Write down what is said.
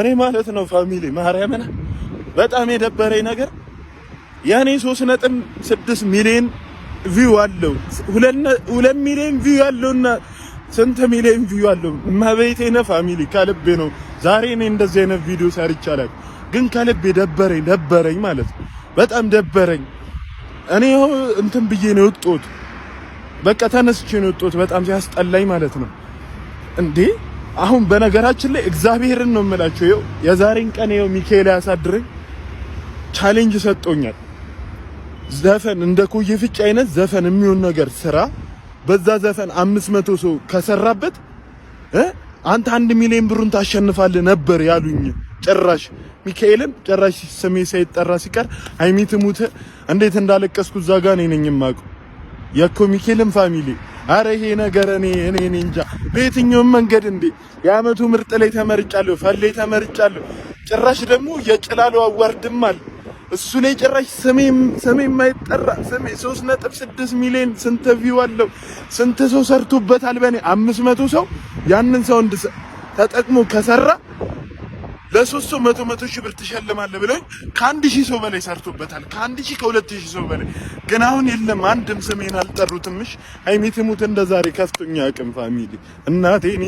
እኔ ማለት ነው ፋሚሊ ማርያምን በጣም የደበረኝ ነገር ያኔ 3.6 ሚሊዮን ቪው አለው 2 ሚሊዮን ቪው ያለውና ስንት ሚሊዮን ቪው አለው ማበይቴ ነው ፋሚሊ ከልቤ ነው ዛሬ እኔ እንደዚህ አይነት ቪዲዮ ሰርቻለሁ ግን ከልቤ ደበረኝ ማለት በጣም ደበረኝ እኔ እንትን ብዬ ነው ወጥቶት በቃ ተነስቼ ነው ወጥቶት በጣም ሲያስጠላኝ ማለት ነው እንዴ አሁን በነገራችን ላይ እግዚአብሔርን ነው የምላችሁ ይኸው የዛሬን ቀን ይኸው ሚካኤል ያሳድረኝ ቻሌንጅ ሰጥቶኛል ዘፈን እንደ ኮዬ ፍጭ አይነት ዘፈን የሚሆን ነገር ስራ በዛ ዘፈን 500 ሰው ከሰራበት አንተ 1 ሚሊዮን ብሩን ታሸንፋለህ ነበር ያሉኝ ጭራሽ ሚካኤልን ጭራሽ ስሜ ሳይጠራ ሲቀር ሃይሚት ሙት እንዴት እንዳለቀስኩ እዛ ጋር ነኝ የማውቀው የኮ ሚካኤልን ፋሚሊ አረ ይሄ ነገር እኔ እንጃ በየትኛው መንገድ እንዴ የአመቱ ምርጥ ላይ ተመርጫለሁ ፈሌ ተመርጫለሁ ጭራሽ ደግሞ የጭላሉ አዋርድማል እሱ ላይ ጭራሽ ስሜ የማይጠራ ስሜ 3.6 ሚሊዮን ስንት ቪው አለው ስንት ሰው ሰርቶበታል በኔ 500 ሰው ያንን ሰው ተጠቅሞ ከሰራ ለሶስት 100 ሺህ ብር ተሸልማለህ ብለኝ ከ1000 ሰው በላይ ሰርቶበታል ከ1000 ከ2000 ሰው በላይ ግን አሁን የለም አንድም ስሜን አልጠሩትምሽ ሃይሚት ሙት እንደዛሬ ከፍቶኛ አቅም ፋሚሊ እናቴ እኔ